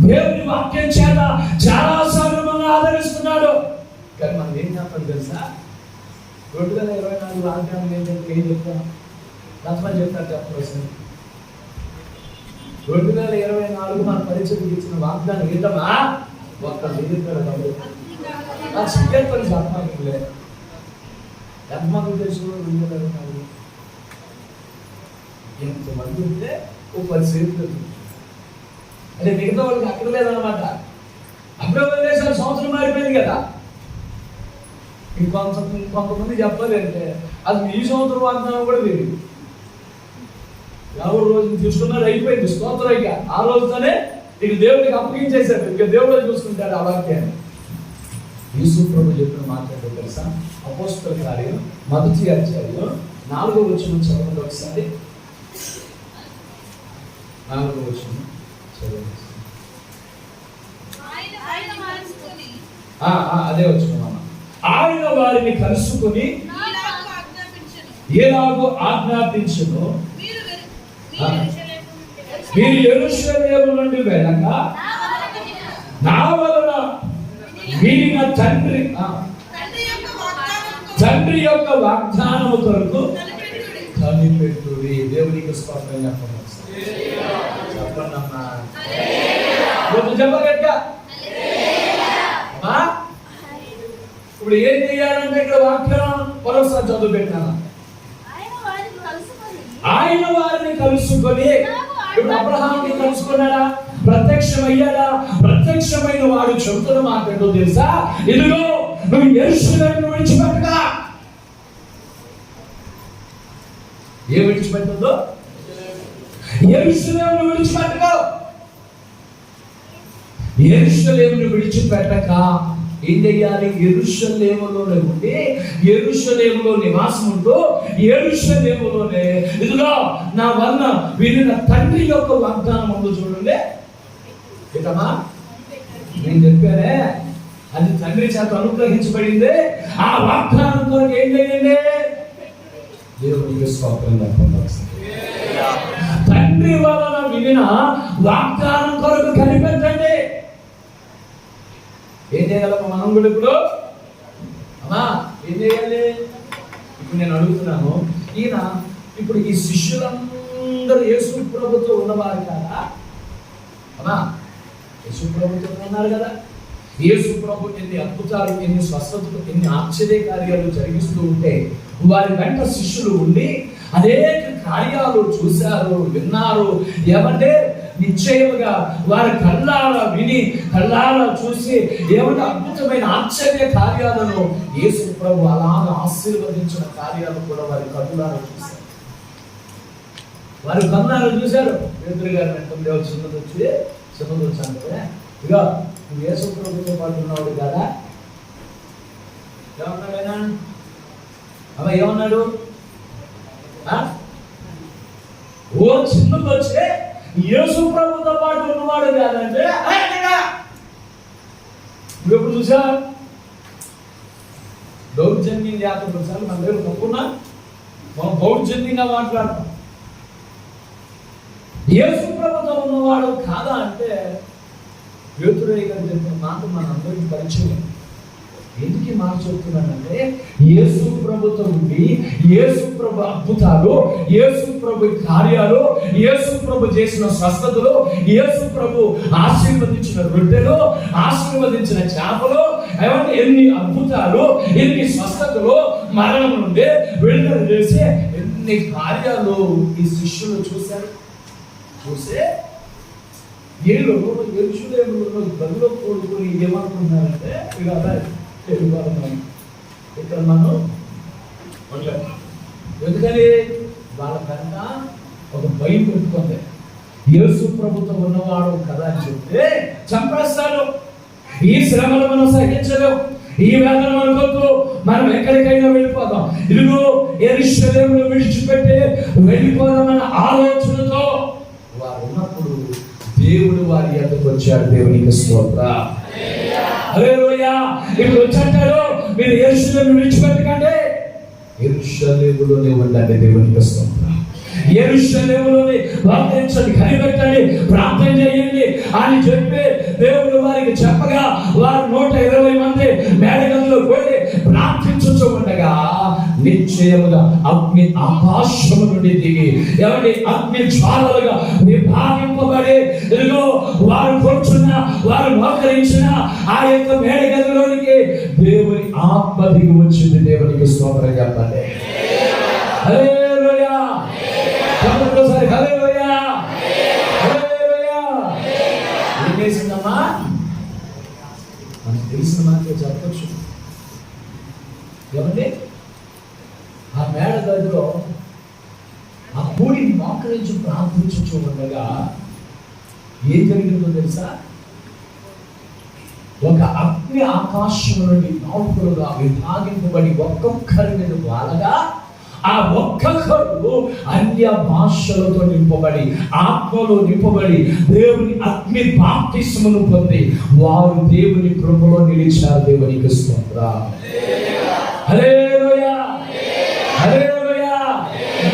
దేవుని వాక్యం చేత చాలా సార్లు మనం ఆదరిస్తున్నాడు. కానీ మనం ఏం చేస్తాం తెలుసా? 2024 వాగ్దానం ఏంటంటే ఏం చెప్తాం? ఎంతమంది చెప్తారు చెప్పవలసిన? 2024 మన పరిచయం ఇచ్చిన వాగ్దానం ఏంటమ్మా? ఒక్క నిరుద్యోగ నాకు సంకేతం చెప్పాలి. ఎంతమంది తెలుసు? 2024 ఎంతమంది ఉంటే ఓ 10 సేపులు అంటే మిగతా వాళ్ళకి అక్కడ లేదన్నమాట. అప్పుడే వదిలేసారి సంవత్సరం మారిపోయింది కదా. కొంతమంది చెప్పాలంటే అది ఈ సంవత్సరం వాగ్దానం కూడా తెలియదు. ఎవరు రోజు తీసుకున్నారు అయిపోయింది స్తోత్రం. ఇక ఆ రోజుతోనే ఇక దేవుడికి అప్పగించేశారు. ఇక దేవుడే చూసుకుంటాడు ఆ వాక్యాన్ని. యేసు ప్రభువు చెప్పిన మాట్లాడే తెలుసా? అపోస్తలుల కార్యం 1వ అధ్యాయం 4వ వచనం చదవండి ఒకసారి. 4వ వచనం చదవండి. అదే వచ్చిన ఆయన వారిని కలుసుకుని ఎలాగో ఆజ్ఞాపించును, మీరు యెరూషలేము నుండి వెళ్ళక నా వలన వినిన తండ్రి యొక్క వాగ్దానము కొరకు కనిపెట్టుడి. దేవునికి స్తోత్రం చెప్పండమ్మా. చెప్పగట్ట. ఇప్పుడు ఏం చేయాలంటే ఇక్కడ వాక్యం మరోసారి చదువు పెట్టాను. ఆయన వారిని కలుసుకొని, ఇప్పుడు అబ్రహాంని కలుసుకున్నాడా? ప్రత్యక్షమయ్యాడా? ప్రత్యక్షమైన వాడు చెబుతున్న మాట ఏంటో తెలుసా? ఇదిగో నువ్వు యెరూషలేమును విడిచిపెట్టగా. ఏ విడిచిపెట్టదో? యెరూషలేమును విడిచిపెట్టగా. యెరూషలేమును విడిచిపెట్టక ఏం చెయ్యాలి? యెరూషలేములోనే ఉండి యెరూషలేములో నివాసం ఉంటూ యెరూషలేములోనే ఇదిగో నా వలన వినిన తండ్రి యొక్క వాగ్దానం ఉందో చూడండి. ఏటమ్మా నేను చెప్పానే, అది తండ్రి చేత అనుగ్రహించబడింది. ఆ వాగ్దానం కొరకు ఏం చేయండి? దేవునికి స్తోత్రం చెప్పండి. తండ్రి వలన వినిన వాగ్దానం కొరకు కనిపెట్టండి. ఏం చేయగలము మనం కూడా? ఇప్పుడు అమ్మా ఏం చేయాలి? ఇప్పుడు నేను అడుగుతున్నాను, ఈయన ఇప్పుడు ఈ శిష్యులందరూ యేసు ప్రభుతో ఉన్నవారు కదా అమ్మా? యేసు ప్రభుతో ఉన్నారు కదా. యేసు ప్రభు ఎన్ని అద్భుతాలు, ఎన్ని స్వస్థతలు, ఎన్ని ఆశ్చర్య కార్యాలు జరిగిస్తూ ఉంటే వారి వెంట శిష్యులు ఉండి అనేక కార్యాలు చూశారు, విన్నారు. ఏమంటే నిశ్చయముగా వారి కళ్ళారా విని కళ్ళారా చూసి ఏమంటే అద్భుతమైన ఆశ్చర్య కార్యాలను యేసు ప్రభు అలాగా ఆశీర్వదించిన కార్యాలు కూడా వారి కళ్ళారా చూశారు. వారి కళ్ళారా చూశారు. పేతురు గారు వెంటనే చిన్నది వచ్చి ఇక నువ్వు యేసు ప్రభుతో పాటు ఉన్నాడు కదా. ఏమన్నాడు ఆయన? అమ్మ ఏమన్నాడు? ఓ చిన్నది వచ్చే యేసు ప్రభుతో పాటు ఉన్నవాడు కాదంటే నువ్వు ఎప్పుడు చూసా? దౌర్జన్యం జాతర సార్లు మన దగ్గర తప్పున్నా మనం దౌర్జన్యంగా మాట్లాడతాం. యేసు ప్రభుతో ఉన్నవాడు కాదా అంటే పేతురయ్య గారు చెప్పిన మాట మనందరికీ పరిచయం. ఎందుకు ఈ మాట చెప్తున్నానంటే యేసు ప్రభుతో ఉండి యేసు ప్రభు అద్భుతాలు, యేసు ప్రభు కార్యాలు, యేసు ప్రభు చేసిన స్వస్థతలు, యేసు ప్రభు ఆశీర్వదించిన రొట్టెలు, ఆశీర్వదించిన చేపలు, ఎన్ని అద్భుతాలు, ఎన్ని స్వస్థతలు, మరణం నుండి విడుదల చేసే ఎన్ని కార్యాలు ఈ శిష్యులు చూశారు. చూసే వీళ్ళు యెరూషలేములో గదిలో కూడుకుని ఏమనుకుంటున్నారంటే ఇక అలా వెళ్ళిపోతున్నాం, ఇక్కడ మనం ఉండలేము. ఎందుకని వాళ్ళ కనుక ఒక భయం పెట్టుకుంది. యేసు ప్రభుతో ఉన్నవాడు కదా అని చెప్తే చంపేస్తాడు. ఈ శ్రమను మనం సహించలేము, ఈ వేదన మనకొద్దు, మనం ఎక్కడికైనా వెళ్ళిపోతాం. ఇదిగో యెరూషలేమును విడిచిపెట్టి వెళ్ళిపోదామన్న ఆలోచనతో వారు ఉన్నప్పుడు దేవుడు వారి యొద్దకు వచ్చాడు. దేవునికి స్తోత్రం. హల్లెలూయా. ఇప్పుడు వచ్చాడు, మీరు యెరూషలేమును విడిచిపెట్టకండి, యెరూషలేములోనే ఉండండి. దేవునికి స్తోత్రం. యెరూషలేములోనే వాక్యించండి, కనిపెట్టండి, ప్రార్థన చేయండి అని చెప్పి దేవుడు వారికి చెప్పగా వారు 120 మంది మేడగదిలో పోయి ప్రార్థించుచూ ఉండగా నిశ్చయముగా అగ్ని ఆకాశము నుండి దిగి ఎవరి అగ్ని జ్వాలలుగా విభాగింపబడి ఇదిగో వారు కూర్చున్న, వారు మోకరించిన ఆ యొక్క మేడగదిలోనికి దేవుని ఆత్మ దిగి వచ్చింది. దేవునికి స్తోత్రం చెప్పండి. హల్లెలూయా. ఒకసారి హల్లెలూయా, హల్లెలూయా. ఏం చేసిందమ్మా? మనకు తెలిసిన మాకే చెప్పచ్చు. ఏమండి? ఆ మేడ గదిలో ఆ కూడి మోకరించి ప్రార్థించు ఉండగా ఏం జరిగిందో తెలుసా? ఒక అగ్ని ఆకాశం నుండి నాలుకలుగా విభాగింపబడి ఒక్కొక్కరి మీద వాలగా ఆ ఒక్కొక్కరు అన్య భాషలతో నింపబడి ఆత్మలో నింపబడి దేవుని అగ్ని బాప్తిస్మను పొంది వారు దేవుని కృపలో నిలిచారు. దేవునికి స్తోత్రం. హల్లెలూయా, హల్లెలూయా.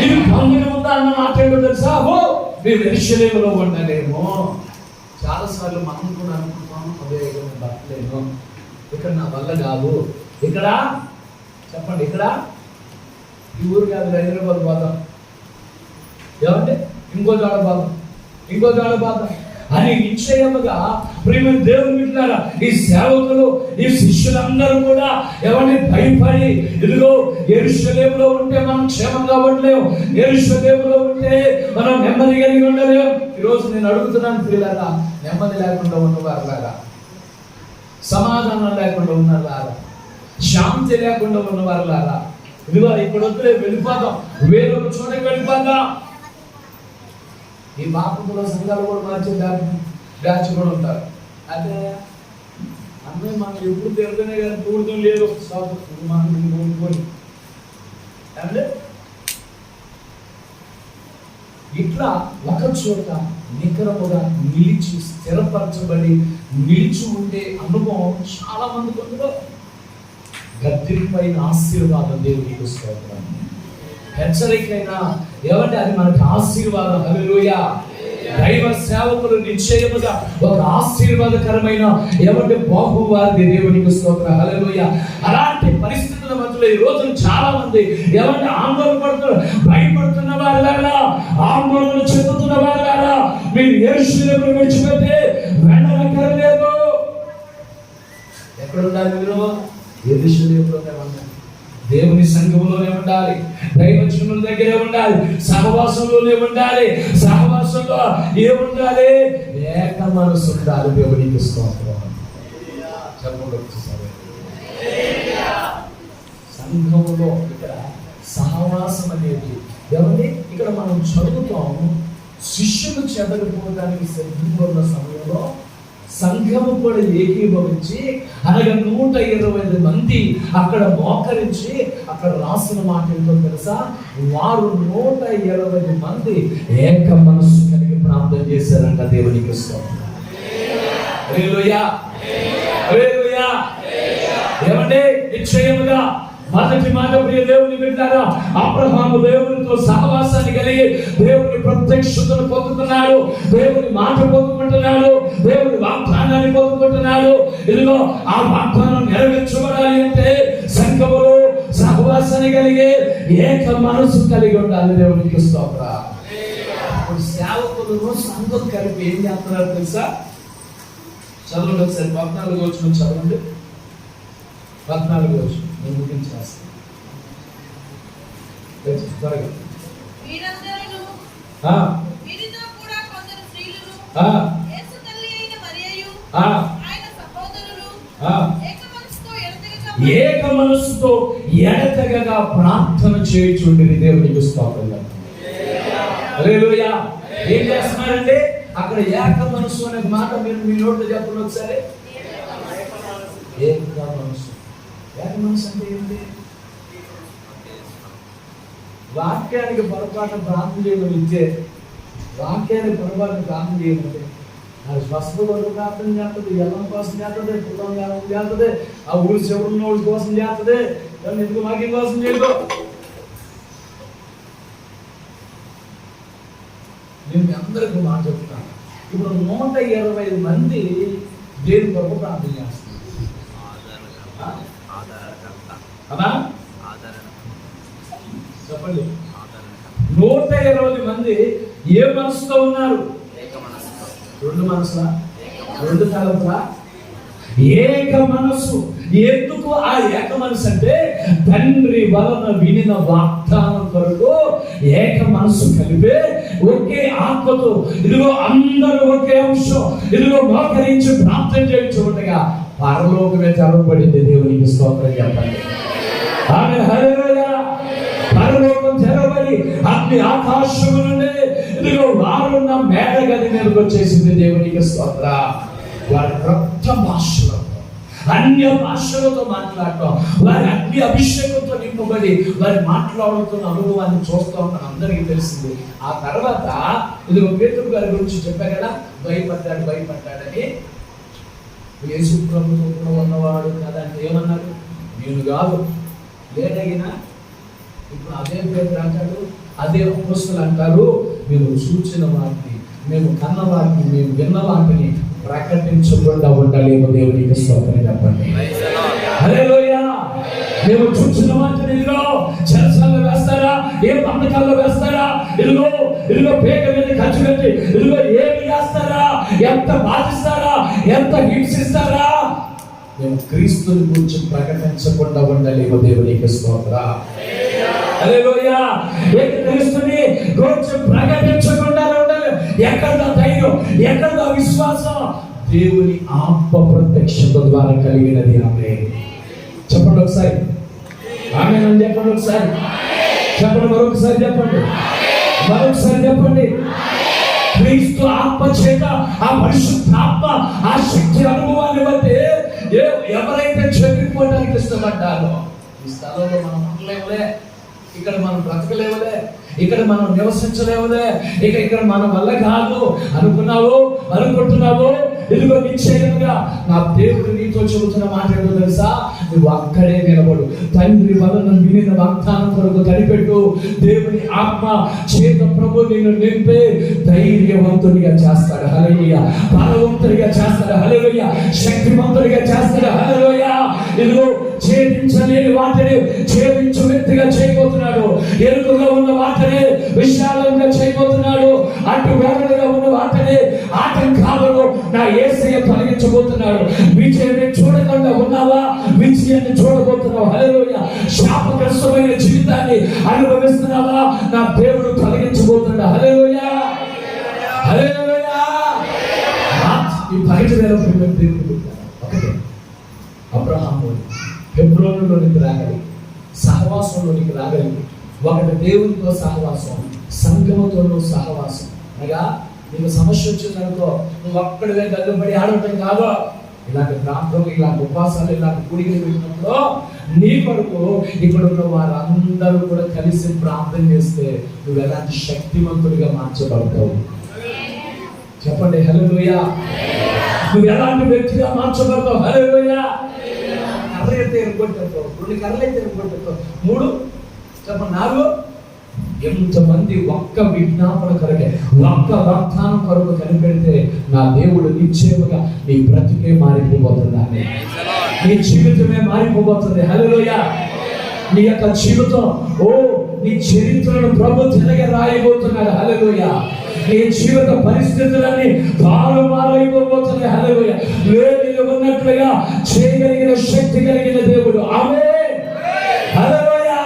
ఇది పొందిన ఉందా అన్న మాట ఏంటో తెలుసా? మీరు యెరూషలేములో ఉండలేమో. చాలాసార్లు మనం కూడా అనుకుంటాము, అదే నేను బతలేను, ఇక్కడ నా వల్ల కాదు. ఇక్కడ చెప్పండి, ఇక్కడ ఈ ఊరు కాదు, హైదరాబాద్ పోతాం, ఏమంటే ఇంకో చోట పోతాం, ఇంకో చోట పోతాం అని నిశ్చయముగా ప్రియమైన దేవుని బిడ్డలారా, ఈ సేవకులు, ఈ శిష్యులందరూ కూడా ఎవరిని భయపడి ఇదిగో యెరూషలేములో ఉంటే మనం క్షేమంగా ఉండలేము, యెరూషలేములో ఉంటే మనం నెమ్మది కలిగి ఉండలేము. ఈరోజు నేను అడుగుతున్నాను ప్రియులారా, నెమ్మది లేకుండా ఉన్నవారులారా, సమాధానం లేకుండా ఉన్నవారులారా, శాంతి లేకుండా ఉన్నవారులారా, ఇదిగో ఇక్కడ వద్దులే, వెళ్ళిపోతాం, వేరొక చోటకి వెళ్ళిపోతాం. ఈ బాపులో సంఘాలు కూడా మార్చే బ్యాచ్ కూడా ఉంటారు. అదే అన్నీ మనం ఎప్పుడు తిరుగుతూనే కానీ కూడుతూ లేదు. అంటే ఇట్లా ఒక చోట నికరముగా నిలిచి స్థిరపరచబడి నిలిచి ఉండే అనుభవం చాలా మందికి ఉందో. గద్దింపైన ఆశీర్వాదం దేవునికి స్తోత్రం. హెచ్చరికైనా ఏమంటే అది మనకు ఆశీర్వాదం. హల్లెలూయా. దైవ సేవకులు నిశ్చయముగా ఒక ఆశీర్వాదకరమైన ఏమంటే బాహువాది. దేవునికి స్తోత్రం. హల్లెలూయా. అలాంటి పరిస్థితుల మధ్యలో ఈ రోజు చాలా మంది ఏమంటే ఆందోళన పడుతున్నారు, భయపడుతున్న వారులారా, ఆందోళన చెందుతున్న వారులారా, మీరు యెరూషలేమును విడిచిపెట్టి వెళ్ళనక్కర్లేదు. ఎక్కడ ఉండాలి మీరు? యెరూషలేములోనే ఉండాలి, దేవుని సంఘములోనే ఉండాలి, దైవజనుల దగ్గరే ఉండాలి, సహవాసంలోనే ఉండాలి. సహవాసంలో ఏముండాలి? ఏక మనసు ఉండాలి. దేవునికి స్తోత్రం. సంఘములో ఇక్కడ సహవాసం అనేది ఏమండి? ఇక్కడ మనం చదువుతాం, శిష్యులు చెదరిపోవడానికి సిద్ధంగా ఉన్న సమయంలో సంఘము కూడా ఏకీభవించి అనగా 120 మంది అక్కడ మోకరించి, అక్కడ రాసిన మాట ఏంటో తెలుసా? వారు 120 మంది ఏక మనస్సు కలిగి ప్రార్థన చేశారంట. దేవునికి స్తోత్రం. హల్లెలూయా, హల్లెలూయా. ఏమంటే నిశ్చయముగా మొదటి మాట ప్రియ దేవుని బిడ్డలారా, అబ్రహాము దేవునితో సహవాసాన్ని కలిగి దేవుని ప్రత్యక్షతను పొందుతున్నాడు, దేవుని మాట పొందుకుంటున్నాడు, దేవుని వాగ్దానాన్ని పొందుకుంటున్నాడు. ఇదిగో ఆ వాగ్దానం నెరవేర్చబడాలి అంటే సంఘములో సహవాసాన్ని కలిగి ఏక మనసు కలిగి ఉండాలి. దేవునికి స్తోత్రం. ఇప్పుడు సేవకులను సంఘం కలిపి ఏం చేస్తున్నారు తెలుసా? చదవండి ఒకసారి 14వ వచనం చదవండి. 14వ వచనం నేను ముగించేస్తాను. త్వరగా. వీరందరూ వీరితో కూడా కొందరు స్త్రీలను యేసు మనస్సుతో ఎడతెగగా ప్రార్థన చేయుచుండిరి. దేవునికి స్తోత్రం. హల్లెలూయా. ఏం చేస్తున్నారంటే అక్కడ ఏక మనస్సు అనే మాట మీరు మీ నోట్లో చెప్పండి ఒకసారి. ఏక మనస్సు. ఏక మనస్సు అంటే ఏంటి? వాక్యానికి పొరపాటు ప్రార్థన చేయగలిగితే, వాక్యానికి పొరపాటు ప్రార్థన చేయగలిగితే అది స్వస్థత వరకు ప్రార్థన చేస్తుంది, ఎల్లం కోసం చేస్తుంది, కులం చేస్తుంది, ఆ ఊరి చివరి ఊరి కోసం చేస్తుంది, దాన్ని ఎందుకు మాకి కోసం చేయదు. నేను అందరికీ మాట చెప్తాను. ఇప్పుడు 120 మంది దేవుని కొరకు ప్రార్థన చేస్తున్నారు. చెప్పండి. 120 మంది ఏ మనసుతో ఉన్నారు? 2 మనసులా, 2 తలపులా, ఏక మనస్సు. ఎందుకు ఆ ఏక మనసు అంటే తండ్రి వలన వినిన వాగ్దానం కొరకు ఏక మనస్సు కలిపే ఒకే ఆత్మతో ఇదిగో అందరూ ఒకే అంశం ఇదిగో మోకరించి ప్రార్థన చేయించుకుంటగా పరలోకమే తెరవబడింది. దేవునికి స్తోత్రం చెప్పండి. ఆమె హల్లెలూయా. పరలోకం తెరవబడి అగ్ని ఆకాశము నుండి ఇదిగో వారున్న మేడ గది మీదకి వచ్చేసింది. దేవునికి స్తోత్రం. వారి రక్త భాషలో అన్య భాషలతో మాట్లాడటం, వారి అగ్ని అభిషేకంతో నింపబడి వారి మాట్లాడుతున్న అనుభవాన్ని చూస్తూ ఉంటాం, అందరికీ తెలిసింది. ఆ తర్వాత ఇదిగో పేతురు గారి గురించి చెప్పా కదా, భయపడ్డాడని. యేసు ప్రభుతో కూడా ఉన్నవాడు కాదంటే ఏమన్నాడు? నేను కాదు లేదగినా. ఇప్పుడు అదే పేరు అంటాడు, అదే అపోస్తలులు అంటారు, మేము చూచిన వాటిని, మేము కన్న వాటిని, మేము విన్న వాటిని ప్రకటించకుండా ఉండలేము. దేవునికి స్తోత్రం చెప్పండి. హల్లెలూయా. మేము చూసిన వాటిని ఇదిగో చెరసాల్లో వేస్తారా, ఏ బంధకాల్లో వేస్తారా, ఇదిగో పేక మీద ఖర్చు పెట్టి ఇదిగో ఏమి వేస్తారా, ఎంత బాధిస్తారా, ఎంత హింసిస్తారా, మేము క్రీస్తుని గురించి ప్రకటించకుండా ఉండలేము. దేవునికి స్తోత్రం. హల్లెలూయా. క్రీస్తుని గురించి ప్రకటించకుండా ఉండాలి. ఎక్కడ ధైర్యం, ఎక్కడ విశ్వాసం? దేవుని ఆత్మ ప్రత్యక్షత ద్వారా కలిగినది. ఆమె చెప్పండి ఒకసారి. ఆమె చెప్పండి ఒకసారి. చెప్పండి మరొకసారి. చెప్పండి మరొకసారి. చెప్పండి. క్రీస్తు ఆత్మ చేత, ఆ పరిశుద్ధాత్మ, ఆ శక్తి అనుభవాన్ని బట్టి ఎవరైతే చెదిరిపోవడానికి ఇష్టపడ్డారో, ఈ స్థలంలో మనం ఉండలేములే, ఇక్కడ మనం బ్రతకలేవులే, ఇక్కడ మనం నివసించలేవులే, ఇక్కడ మన వల్ల కాదు అనుకుంటున్నావు, ఇదిగో నిశ్చయంగా నా దేవుడు నీతో చెబుతున్న మాట ఏంటో తెలుసా? నువ్వు అక్కడే నిలబడు. తండ్రి వలన వినిన వాగ్దానం కొరకు కనిపెట్టు. దేవుని ఆత్మ చేత ప్రభు నిన్ను నింపే ధైర్యవంతునిగా చేస్తాడు. హల్లెలూయా. బలవంతునిగా చేస్తాడు. హల్లెలూయా. శక్తివంతునిగా చేస్తాడు. హల్లెలూయా. ఇదిగో ఛేదించలేని వాటిని ఛేదించు వ్యక్తిగా చేయబోతున్నాడు. ఎరుకగా ఉన్న వాటిని విశాలంగా చేయబోతున్నాడు. అటు వేదనగా ఉన్న వాటిని ఆటంకాలను నా యేసయ్య తొలగించబోతున్నాడు. విజయాన్ని చూడకుండా ఉన్నావా? విజయాన్ని చూడబోతున్నావు. హల్లెలూయా. శాపగ్రస్తమైన జీవితాన్ని అనుభవిస్తున్నావా? నా దేవుడు తొలగించబోతున్నాడు. హల్లెలూయా. హల్లెలూయా. ఈ 5,000 దేవుడు ఒకటే. అబ్రహాము హెబ్రోనులోనికి రాగలి, సహవాసంలోనికి రాగలిగి, ఒకటి దేవునితో సహవాసం, సంఘముతో సహవాసం. అనగా నీకు సమస్య వచ్చిందనుకో, నువ్వు ఒక్కడివే గల్లుపడి ఆడటం కాదు. ఇలాంటి ప్రాంతం, ఇలాంటి ఉపవాసాలు, ఇలాంటి కూడికలు పెట్టినప్పుడు నీ కొరకు ఇక్కడ ఉన్న వారందరూ కూడా కలిసి ప్రార్థన చేస్తే నువ్వు ఎలాంటి శక్తివంతుడిగా మార్చబడతావు. చెప్పండి హల్లెలూయా. నువ్వు ఎలాంటి వ్యక్తిగా మార్చబడతావు. హల్లెలూయా. కర్ర అయితే ఎరుగొట్టేస్తావు, 2 కర్రలు అయితే ఎరుగొట్టేస్తావు, 3 చెప్పండి 4. ఎంతమంది ఒక్క విజ్ఞాపన కొరకే, ఒక్క వాగ్దానం కొరకు కనిపెడితే నా దేవుడు నిశ్చయముగా నీ బ్రతికే మారిపోబోతుంది. నీ జీవితమే మారిపోబోతుంది. హల్లెలూయా. నీ యొక్క జీవితం, నీ చరిత్రను ప్రభు తిరగ రాయబోతున్నాడు. హల్లెలూయా. నీ జీవిత పరిస్థితులన్నీ తారుమారైపోబోతున్నాయి. హల్లెలూయా. లేనిది ఉన్నట్లుగా చేయగలిగిన శక్తి కలిగిన దేవుడు. ఆమేన్. హల్లెలూయా.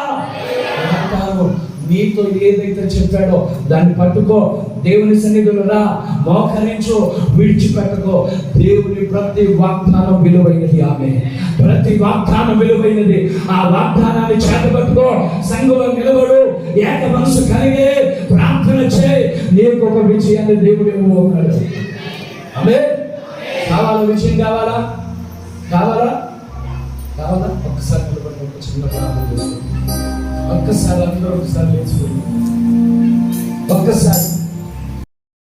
నీ నీతో ఏదైతే చెప్పాడో దాన్ని పట్టుకో, దేవుని సన్నిధిలో రా, మోకరించు, విడిచిపెట్టుకో. దేవుని ప్రతి వాగ్దానం విలువైనది. ఆమె ప్రతి వాగ్దానం విలువైనది. ఆ వాగ్దానాన్ని చేతపట్టుకో, సంఘంలో నిలబడు, ఏక మనసు కలిగి ప్రార్థన చేయి. నీకు ఒక విజయాన్ని దేవుడు ఇవ్వబోతున్నాడు. ఆమె కావాలా? విజయం కావాలా? కావాలా? కావాలా? ఒక్కసారి నిలబడి ఒక చిన్న ప్రార్థన చేసుకోండి. ఒక్కసారి అందరూ ఒకసారి నేర్చుకోండి. ఒక్కసారి